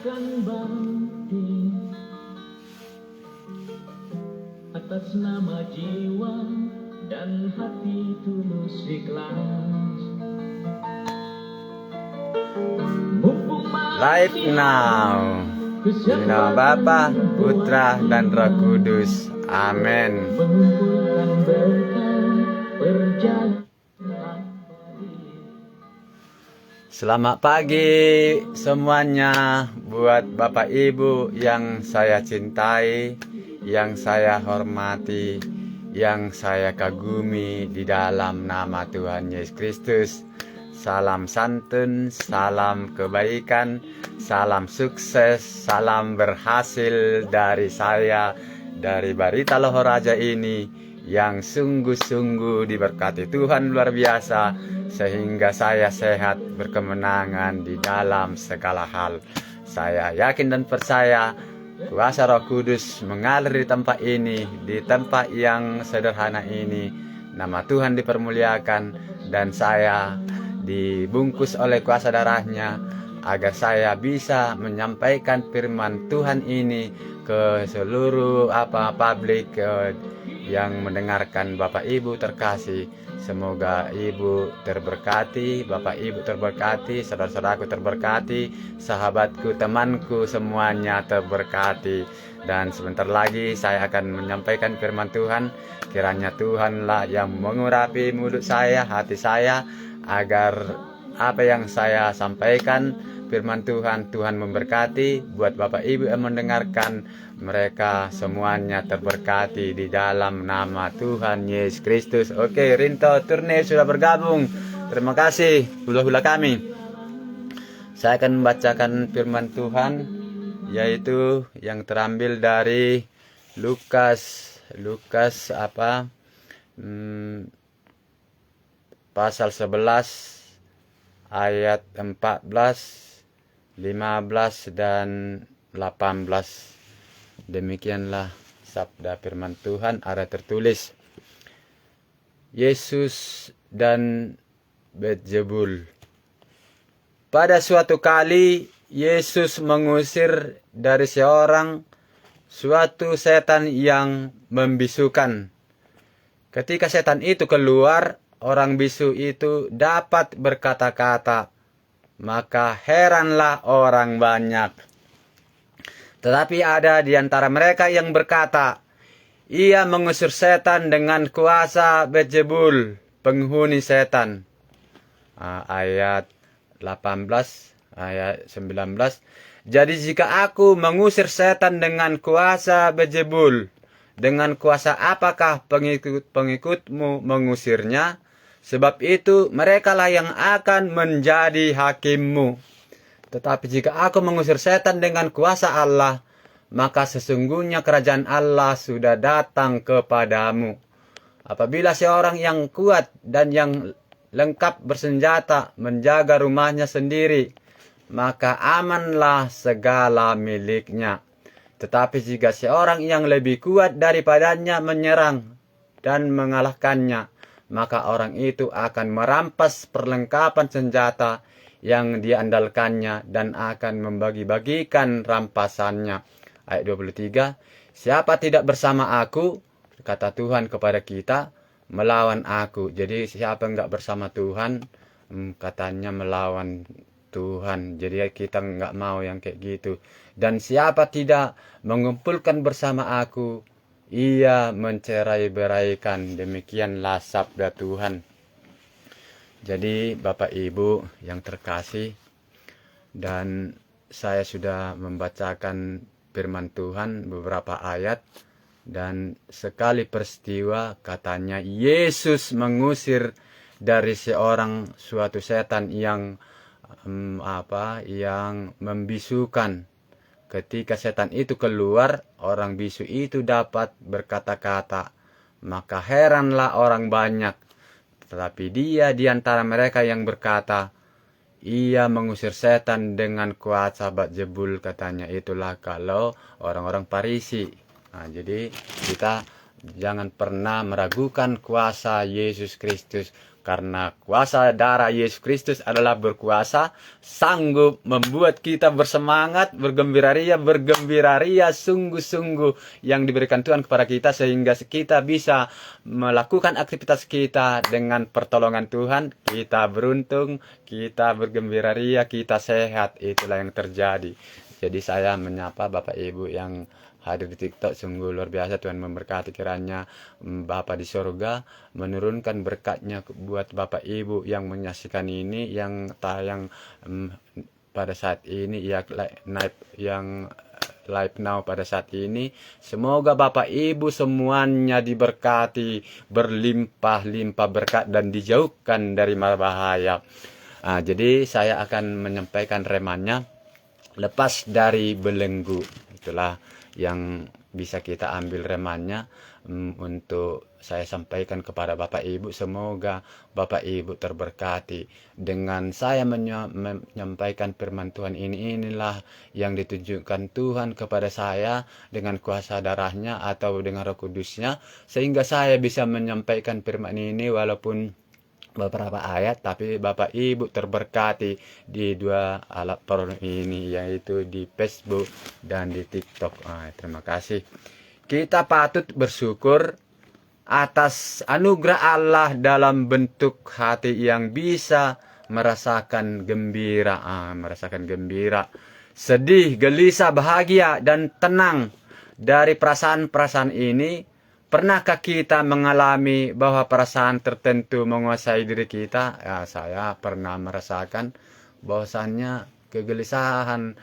akan bakti atas nama jiwa dan hati tulus ikhlas. Live now. Di nama Bapa, Putra, dan Roh Kudus. Amin. Mengumpulkan berkah perjalanan. Selamat pagi semuanya buat Bapak Ibu yang saya cintai, yang saya hormati, yang saya kagumi di dalam nama Tuhan Yesus Kristus. Salam santun, salam kebaikan, salam sukses, salam berhasil dari saya, dari Barita Lohoraja ini yang sungguh-sungguh diberkati Tuhan luar biasa, sehingga saya sehat berkemenangan di dalam segala hal. Saya yakin dan percaya kuasa Roh Kudus mengalir di tempat ini, di tempat yang sederhana ini. Nama Tuhan dipermuliakan dan saya dibungkus oleh kuasa darahnya agar saya bisa menyampaikan firman Tuhan ini ke seluruh publik yang mendengarkan. Bapak Ibu terkasih, semoga Ibu terberkati, Bapak Ibu terberkati, saudara-saudaraku terberkati, sahabatku, temanku semuanya terberkati. Dan sebentar lagi saya akan menyampaikan firman Tuhan. Kiranya Tuhanlah yang mengurapi mulut saya, hati saya, agar apa yang saya sampaikan firman Tuhan, Tuhan memberkati. Buat Bapak Ibu yang mendengarkan, mereka semuanya terberkati di dalam nama Tuhan Yesus Kristus. Oke, Rinto Turne sudah bergabung. Terima kasih hula-hula kami. Saya akan membacakan firman Tuhan, yaitu yang terambil dari Lukas pasal 11 ayat 14, 15 dan 18. Demikianlah sabda firman Tuhan. Ada tertulis, Yesus dan Beelzebul. Pada suatu kali Yesus mengusir dari seorang suatu setan yang membisukan. Ketika setan itu keluar, orang bisu itu dapat berkata-kata, maka heranlah orang banyak. Tetapi ada di antara mereka yang berkata, ia mengusir setan dengan kuasa Beelzebul, penghuni setan. Ayat 18, ayat 19. Jadi jika aku mengusir setan dengan kuasa Beelzebul, dengan kuasa apakah pengikut-pengikutmu mengusirnya? Sebab itu merekalah yang akan menjadi hakimmu. Tetapi jika aku mengusir setan dengan kuasa Allah, maka sesungguhnya kerajaan Allah sudah datang kepadamu. Apabila seorang yang kuat dan yang lengkap bersenjata menjaga rumahnya sendiri, maka amanlah segala miliknya. Tetapi jika seorang yang lebih kuat daripadanya menyerang dan mengalahkannya, maka orang itu akan merampas perlengkapan senjata yang diandalkannya dan akan membagi-bagikan rampasannya. Ayat 23, siapa tidak bersama aku, kata Tuhan kepada kita, melawan aku. Jadi siapa enggak bersama Tuhan, katanya melawan Tuhan. Jadi kita enggak mau yang kayak gitu. Dan siapa tidak mengumpulkan bersama aku, ia mencerai-beraikan. Demikianlah sabda Tuhan. Jadi Bapak Ibu yang terkasih, dan saya sudah membacakan firman Tuhan beberapa ayat, dan sekali peristiwa katanya Yesus mengusir dari seorang suatu setan yang yang membisukan. Ketika setan itu keluar, orang bisu itu dapat berkata-kata, maka heranlah orang banyak. Tetapi dia di antara mereka yang berkata, ia mengusir setan dengan kuasa Beelzebul, katanya. Itulah kalau orang-orang Farisi. Jadi kita jangan pernah meragukan kuasa Yesus Kristus, Karena kuasa darah Yesus Kristus adalah berkuasa, sanggup membuat kita bersemangat, bergembira ria sungguh-sungguh yang diberikan Tuhan kepada kita, sehingga kita bisa melakukan aktivitas kita dengan pertolongan Tuhan. Kita beruntung, kita bergembira ria, kita sehat. Itulah yang terjadi. Jadi saya menyapa Bapak Ibu yang hadir di TikTok, sungguh luar biasa. Tuhan memberkati, kiranya Bapa di sorga menurunkan berkatnya buat Bapak Ibu yang menyaksikan ini, yang tayang pada saat ini, yang live now pada saat ini. Semoga Bapak Ibu semuanya diberkati, berlimpah-limpah berkat dan dijauhkan dari mara bahaya. Jadi saya akan menyampaikan remannya, lepas dari belenggu. Itulah yang bisa kita ambil remannya untuk saya sampaikan kepada Bapak Ibu. Semoga Bapak Ibu terberkati dengan saya menyampaikan firman Tuhan ini. Inilah yang ditunjukkan Tuhan kepada saya dengan kuasa darahnya atau dengan Roh Kudusnya, sehingga saya bisa menyampaikan firman ini walaupun beberapa ayat, tapi Bapak Ibu terberkati di dua alat platform ini, yaitu di Facebook dan di TikTok. Terima kasih. Kita patut bersyukur atas anugerah Allah dalam bentuk hati yang bisa merasakan gembira, sedih, gelisah, bahagia, dan tenang. Dari perasaan-perasaan ini, pernahkah kita mengalami bahwa perasaan tertentu menguasai diri kita? Ya, saya pernah merasakan bahwasannya kegelisahan,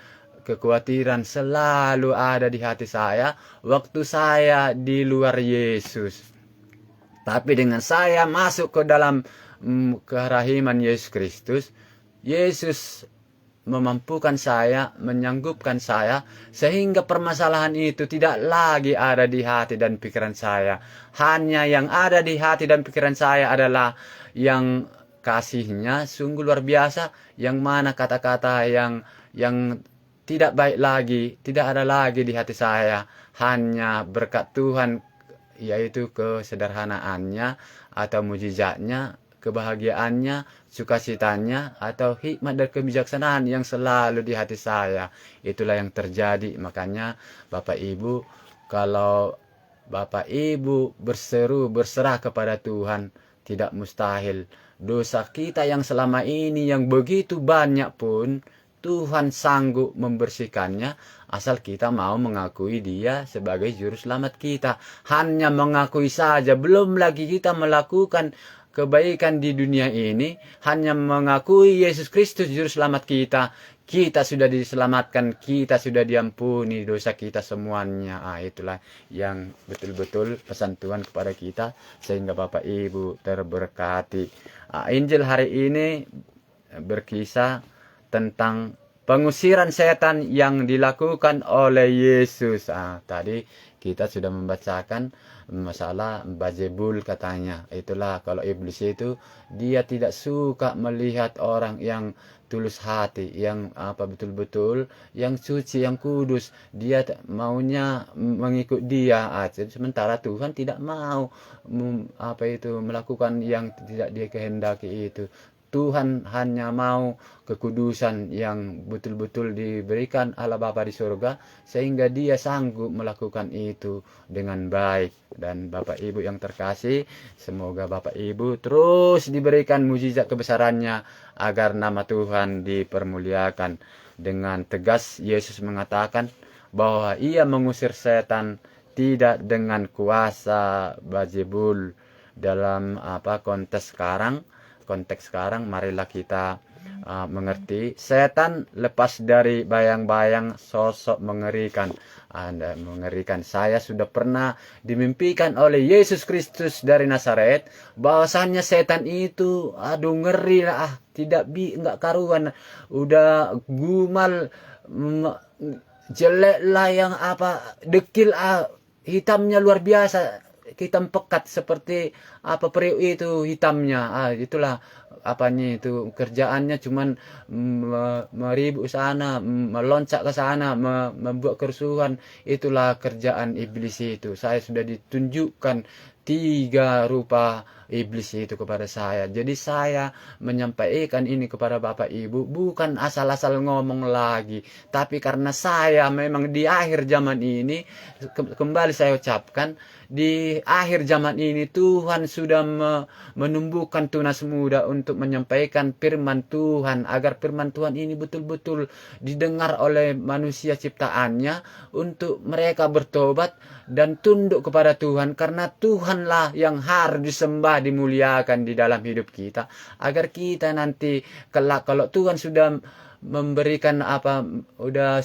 kekhawatiran selalu ada di hati saya waktu saya di luar Yesus. Tapi dengan saya masuk ke dalam kerahiman Yesus Kristus, Yesus memampukan saya, menyanggupkan saya, sehingga permasalahan itu tidak lagi ada di hati dan pikiran saya. Hanya yang ada di hati dan pikiran saya adalah yang kasihnya sungguh luar biasa, yang mana kata-kata yang tidak baik lagi, tidak ada lagi di hati saya. Hanya berkat Tuhan, yaitu kesederhanaannya atau mujizatnya, kebahagiaannya, sukacitanya, atau hikmat dan kebijaksanaan yang selalu di hati saya. Itulah yang terjadi. Makanya Bapak Ibu, kalau Bapak Ibu berserah kepada Tuhan, tidak mustahil. Dosa kita yang selama ini yang begitu banyak pun, Tuhan sanggup membersihkannya, asal kita mau mengakui Dia sebagai juru selamat kita. Hanya mengakui saja, belum lagi kita melakukan kebaikan di dunia ini. Hanya mengakui Yesus Kristus juru selamat kita, kita sudah diselamatkan, kita sudah diampuni dosa kita semuanya. Itulah yang betul-betul pesan Tuhan kepada kita, sehingga Bapak Ibu terberkati. Injil hari ini berkisah tentang pengusiran setan yang dilakukan oleh Yesus. Tadi kita sudah membacakan masalah Bajebul katanya. Itulah kalau iblis itu, dia tidak suka melihat orang yang tulus hati, yang betul-betul yang suci, yang kudus. Dia maunya mengikut dia aja. Sementara Tuhan tidak mau melakukan yang tidak dia kehendaki itu. Tuhan hanya mau kekudusan yang betul-betul diberikan Allah Bapa di surga, sehingga Dia sanggup melakukan itu dengan baik. Dan Bapak Ibu yang terkasih, semoga Bapak Ibu terus diberikan mujizat kebesarannya agar nama Tuhan dipermuliakan. Dengan tegas Yesus mengatakan bahwa Ia mengusir setan tidak dengan kuasa Bajebul. Dalam konteks sekarang, marilah kita mengerti, setan lepas dari bayang-bayang sosok mengerikan. Saya sudah pernah dimimpikan oleh Yesus Kristus dari Nazaret, bahwasannya setan itu ngeri lah, enggak karuan, udah gumal, jelek lah, yang dekil, hitamnya luar biasa, hitam pekat seperti periuk itu hitamnya. Itulah apanya itu kerjaannya cuman meribut sana, meloncat ke sana, membuat kerusuhan. Itulah kerjaan iblis itu. Saya sudah ditunjukkan 3 rupa iblis itu kepada saya. Jadi saya menyampaikan ini kepada Bapak Ibu bukan asal-asal ngomong lagi, tapi karena saya memang di akhir zaman ini, kembali saya ucapkan, di akhir zaman ini Tuhan sudah menumbuhkan tunas muda untuk menyampaikan firman Tuhan, agar firman Tuhan ini betul-betul didengar oleh manusia ciptaannya, untuk mereka bertobat dan tunduk kepada Tuhan, karena Tuhanlah yang harus disembah, dimuliakan di dalam hidup kita, agar kita nanti kelak kalau Tuhan sudah memberikan udah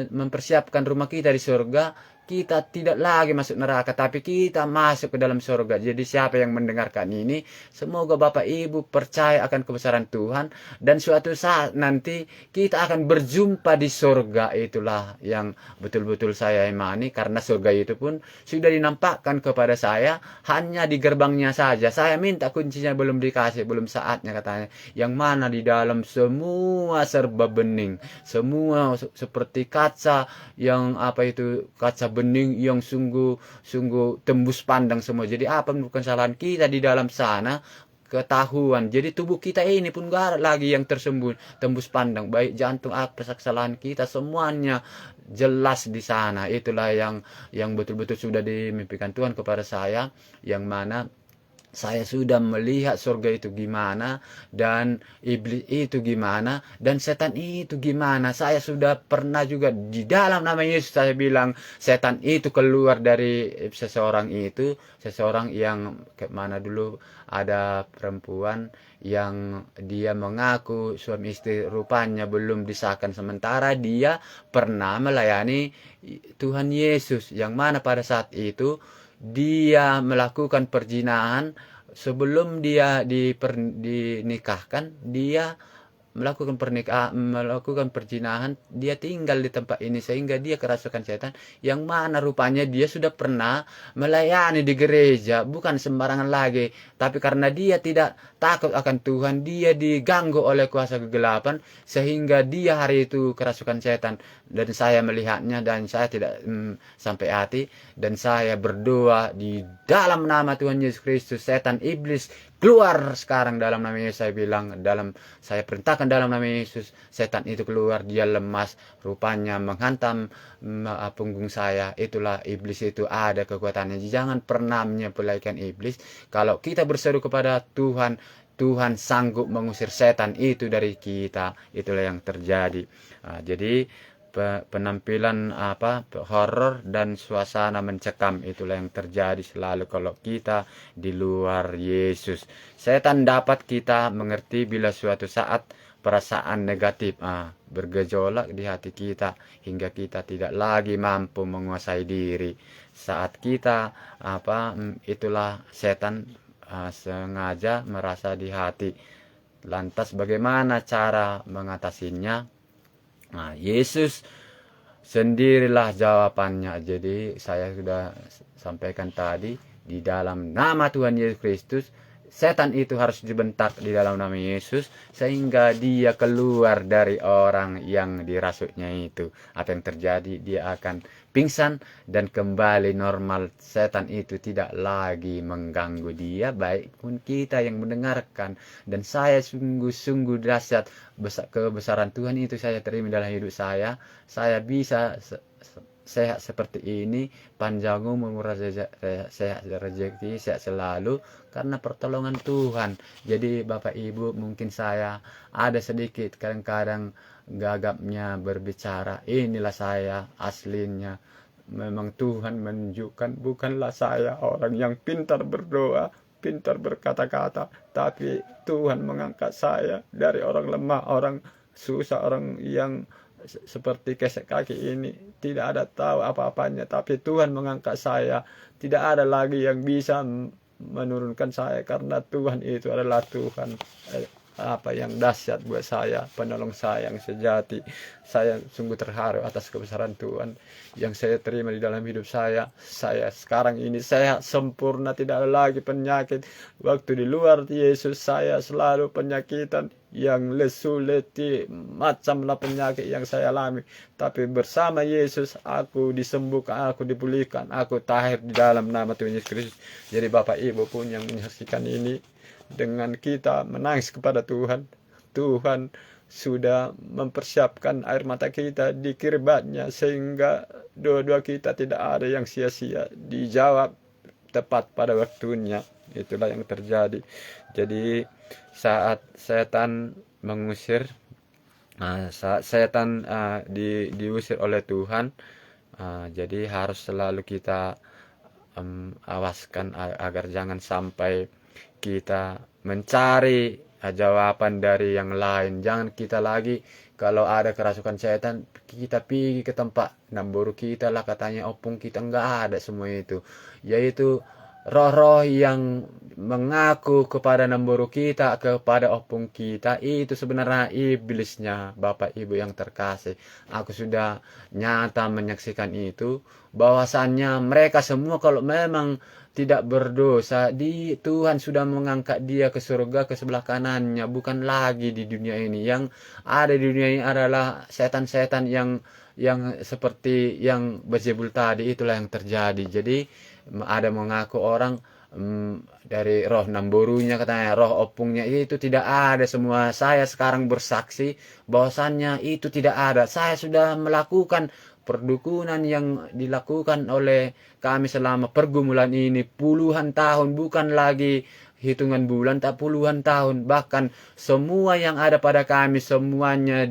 mempersiapkan rumah kita di surga, kita tidak lagi masuk neraka, tapi kita masuk ke dalam surga. Jadi siapa yang mendengarkan ini, semoga Bapak Ibu percaya akan kebesaran Tuhan, dan suatu saat nanti kita akan berjumpa di surga. Itulah yang betul-betul saya imani, karena surga itu pun sudah dinampakkan kepada saya, hanya di gerbangnya saja. Saya minta kuncinya, belum dikasih, belum saatnya katanya. Yang mana di dalam semua serba bening, semua seperti kaca yang kaca bening yang sungguh tembus pandang semua. Jadi apa bukan kesalahan kita di dalam sana ketahuan. Jadi tubuh kita ini pun gak ada lagi yang tersembunyi, tembus pandang, baik jantung, apa kesalahan kita semuanya jelas di sana. Itulah yang betul-betul sudah dimimpikan Tuhan kepada saya, yang mana saya sudah melihat surga itu gimana, dan iblis itu gimana, dan setan itu gimana. Saya sudah pernah juga di dalam nama Yesus saya bilang setan itu keluar dari seseorang itu. Seseorang yang mana dulu ada perempuan yang dia mengaku suami istri, rupanya belum disahkan, sementara dia pernah melayani Tuhan Yesus, yang mana pada saat itu dia melakukan perzinahan. Sebelum dia dinikahkan, dia melakukan perzinahan, dia tinggal di tempat ini, sehingga dia kerasukan setan, yang mana rupanya dia sudah pernah melayani di gereja, bukan sembarangan lagi, tapi karena dia tidak takut akan Tuhan, dia diganggu oleh kuasa kegelapan, sehingga dia hari itu kerasukan setan. Dan saya melihatnya, dan saya tidak sampai hati, dan saya berdoa di dalam nama Tuhan Yesus Kristus, setan iblis keluar sekarang dalam nama Yesus. Saya bilang, saya perintahkan dalam nama Yesus, setan itu keluar. Dia lemas, rupanya menghantam punggung saya. Itulah iblis itu ada kekuatannya. Jangan pernah menyepelekan iblis. Kalau kita berseru kepada Tuhan, Tuhan sanggup mengusir setan itu dari kita. Itulah yang terjadi. Jadi penampilan horor dan suasana mencekam, itulah yang terjadi selalu kalau kita di luar Yesus. Setan dapat kita mengerti bila suatu saat perasaan negatif bergejolak di hati kita, hingga kita tidak lagi mampu menguasai diri. Saat kita itulah setan sengaja merasa di hati. Lantas bagaimana cara mengatasinya? Yesus sendirilah jawabannya. Jadi saya sudah sampaikan tadi, di dalam nama Tuhan Yesus Kristus, setan itu harus dibentak di dalam nama Yesus, sehingga dia keluar dari orang yang dirasuknya itu. Apa yang terjadi? Dia akan pingsan dan kembali normal. Setan itu tidak lagi mengganggu dia, baik pun kita yang mendengarkan. Dan saya sungguh-sungguh dahsyat kebesaran Tuhan itu saya terima dalam hidup saya. Saya bisa sehat seperti ini, panjang umur, sehat rezeki, sehat selalu, karena pertolongan Tuhan. Jadi Bapak Ibu, mungkin saya ada sedikit kadang-kadang gagapnya berbicara. Inilah saya aslinya. Memang Tuhan menunjukkan, bukanlah saya orang yang pintar berdoa, pintar berkata-kata, tapi Tuhan mengangkat saya dari orang lemah, orang susah, orang yang seperti kesek kaki ini, tidak ada tahu apa-apanya, tapi Tuhan mengangkat saya. Tidak ada lagi yang bisa menurunkan saya, karena Tuhan itu adalah Tuhan. yang dahsyat buat saya, penolong saya yang sejati. Saya sungguh terharu atas kebesaran Tuhan yang saya terima di dalam hidup saya. Saya sekarang ini sehat sempurna, tidak ada lagi penyakit. Waktu di luar Yesus saya selalu penyakitan, yang lesu, letih, macamlah penyakit yang saya alami. Tapi bersama Yesus aku disembuhkan, aku dipulihkan, aku tahir di dalam nama Tuhan Yesus Kristus. Jadi Bapak Ibu pun yang menyaksikan ini, dengan kita menangis kepada Tuhan, Tuhan sudah mempersiapkan air mata kita di kirbatnya, sehingga doa-doa kita tidak ada yang sia-sia, dijawab tepat pada waktunya. Itulah yang terjadi. Jadi saat setan mengusir, saat setan diusir oleh Tuhan, jadi harus selalu kita awaskan agar jangan sampai kita mencari jawaban dari yang lain. Jangan kita lagi kalau ada kerasukan setan, kita pergi ke tempat namburu kita lah, katanya opung kita. Enggak ada semua itu, yaitu roh-roh yang mengaku kepada namburu kita, kepada opung kita, itu sebenarnya iblisnya. Bapak Ibu yang terkasih, aku sudah nyata menyaksikan itu, bahwasannya mereka semua kalau memang tidak berdosa, Tuhan sudah mengangkat dia ke surga, ke sebelah kanannya, bukan lagi di dunia ini. Yang ada di dunia ini adalah setan-setan yang seperti yang Beelzebul tadi, itulah yang terjadi. Jadi ada mengaku orang dari roh namborunya, katanya roh opungnya, itu tidak ada semua. Saya sekarang bersaksi bahwasannya itu tidak ada. Saya sudah melakukan perdukunan yang dilakukan oleh kami selama pergumulan ini puluhan tahun, bukan lagi hitungan bulan, tak puluhan tahun. Bahkan semua yang ada pada kami semuanya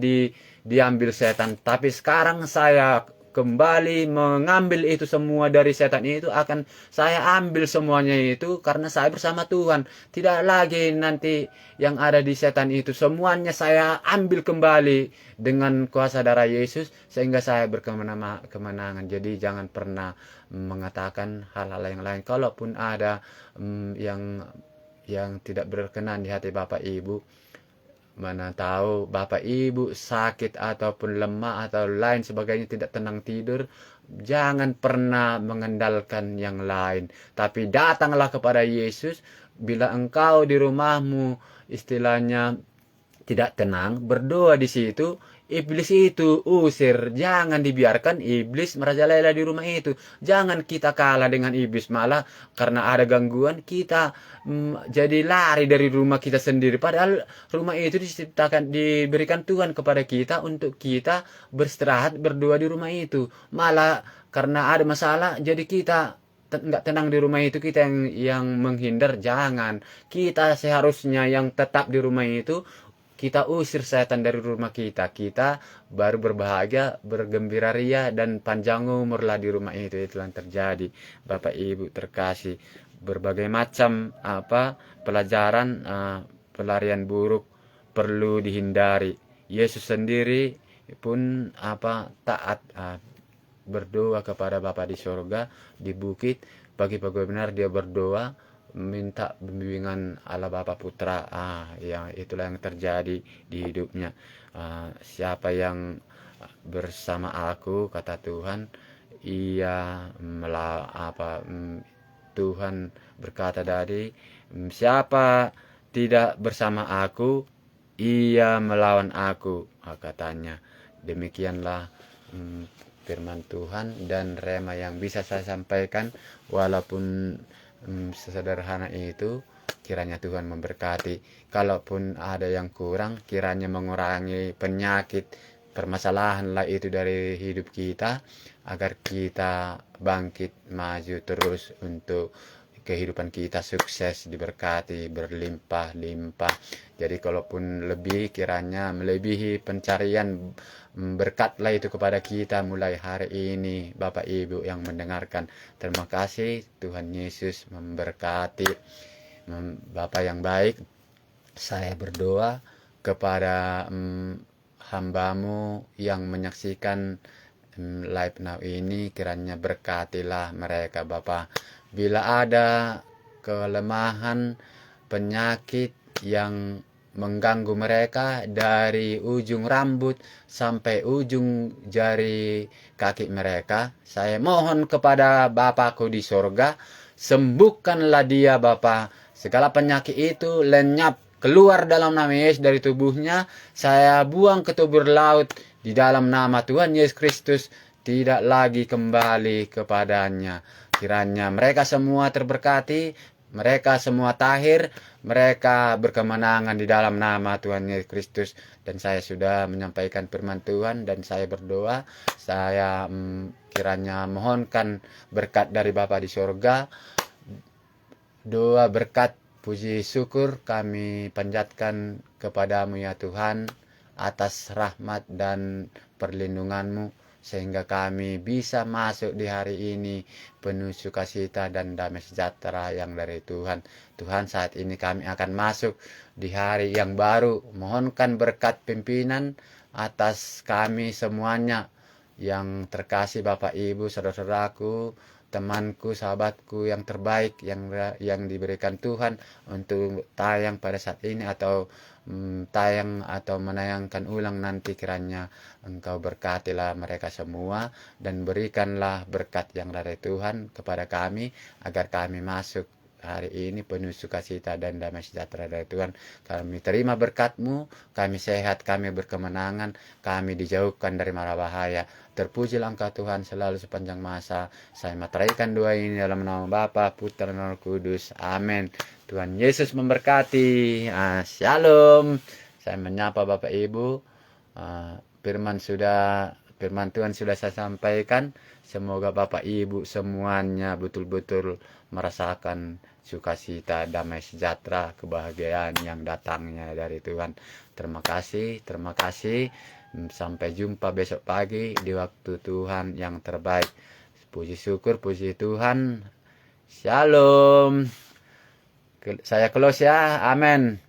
diambil setan. Tapi sekarang saya kembali mengambil itu semua dari setan itu, akan saya ambil semuanya itu karena saya bersama Tuhan. Tidak lagi nanti yang ada di setan itu, semuanya saya ambil kembali dengan kuasa darah Yesus, sehingga saya berkemenangan. Jadi jangan pernah mengatakan hal-hal yang lain. Kalaupun ada yang tidak berkenan di hati Bapak Ibu, mana tahu Bapak Ibu sakit ataupun lemah atau lain sebagainya, tidak tenang tidur, jangan pernah mengandalkan yang lain, tapi datanglah kepada Yesus. Bila engkau di rumahmu istilahnya tidak tenang, berdoa di situ, iblis itu usir. Jangan dibiarkan iblis merajalela di rumah itu. Jangan kita kalah dengan iblis, malah karena ada gangguan kita jadi lari dari rumah kita sendiri. Padahal rumah itu diberikan Tuhan kepada kita untuk kita beristirahat, berdoa di rumah itu. Malah karena ada masalah, jadi kita nggak tenang di rumah itu, kita yang menghindar. Jangan, kita seharusnya yang tetap di rumah itu. Kita usir setan dari rumah kita. Kita baru berbahagia, bergembira ria, dan panjang umurlah di rumah itu. Itu yang terjadi, Bapak Ibu terkasih. Berbagai macam pelajaran pelarian buruk perlu dihindari. Yesus sendiri pun taat berdoa kepada Bapa di surga di bukit. Pagi-pagi benar dia berdoa, minta bimbingan Allah Bapa Putra. Ya itulah yang terjadi di hidupnya. Siapa yang bersama aku, kata Tuhan, ia Tuhan berkata tadi, siapa tidak bersama aku, ia melawan aku, katanya. Demikianlah firman Tuhan dan rema yang bisa saya sampaikan. Walaupun sesederhana itu, kiranya Tuhan memberkati. Kalaupun ada yang kurang, kiranya mengurangi penyakit, permasalahan lah itu dari hidup kita, agar kita bangkit maju terus untuk kehidupan kita sukses, diberkati, berlimpah-limpah. Jadi kalaupun lebih, kiranya melebihi pencarian berkatlah itu kepada kita mulai hari ini, Bapak Ibu yang mendengarkan. Terima kasih, Tuhan Yesus memberkati. Bapak yang baik, saya berdoa kepada hambamu yang menyaksikan live now ini, kiranya berkatilah mereka Bapak. Bila ada kelemahan, penyakit yang mengganggu mereka dari ujung rambut sampai ujung jari kaki mereka. Saya mohon kepada Bapakku di sorga, sembuhkanlah dia Bapa. Segala penyakit itu lenyap keluar dalam nama Yesus dari tubuhnya. Saya buang ke tubur laut di dalam nama Tuhan Yesus Kristus, tidak lagi kembali kepadanya. Kiranya mereka semua terberkati, mereka semua tahir, mereka berkemenangan di dalam nama Tuhan Yesus Kristus. Dan saya sudah menyampaikan firman Tuhan dan saya berdoa. Saya kiranya mohonkan berkat dari Bapa di surga. Doa berkat puji syukur kami panjatkan kepadamu ya Tuhan, atas rahmat dan perlindunganmu, sehingga kami bisa masuk di hari ini penuh sukacita dan damai sejahtera yang dari Tuhan. Tuhan, saat ini kami akan masuk di hari yang baru. Mohonkan berkat pimpinan atas kami semuanya yang terkasih, Bapak Ibu, saudara-saudaraku, temanku, sahabatku yang terbaik yang diberikan Tuhan untuk tayang pada saat ini atau tayang atau menayangkan ulang nanti. Kiranya Engkau berkatilah mereka semua dan berikanlah berkat yang dari Tuhan kepada kami, agar kami masuk hari ini penuh sukacita dan damai sejahtera dari Tuhan. Kami terima berkat-Mu, kami sehat, kami berkemenangan, kami dijauhkan dari mara bahaya. Terpujilah Engkau Tuhan selalu sepanjang masa. Saya materaikan doa ini dalam nama Bapa, Putra, dan Roh Kudus. Amin. Tuhan Yesus memberkati. Shalom. Saya menyapa Bapak Ibu. Firman Tuhan sudah saya sampaikan. Semoga Bapak Ibu semuanya betul-betul merasakan sukacita, damai sejahtera, kebahagiaan yang datangnya dari Tuhan. Terima kasih, terima kasih. Sampai jumpa besok pagi di waktu Tuhan yang terbaik. Puji syukur, puji Tuhan. Shalom. Saya close ya. Amin.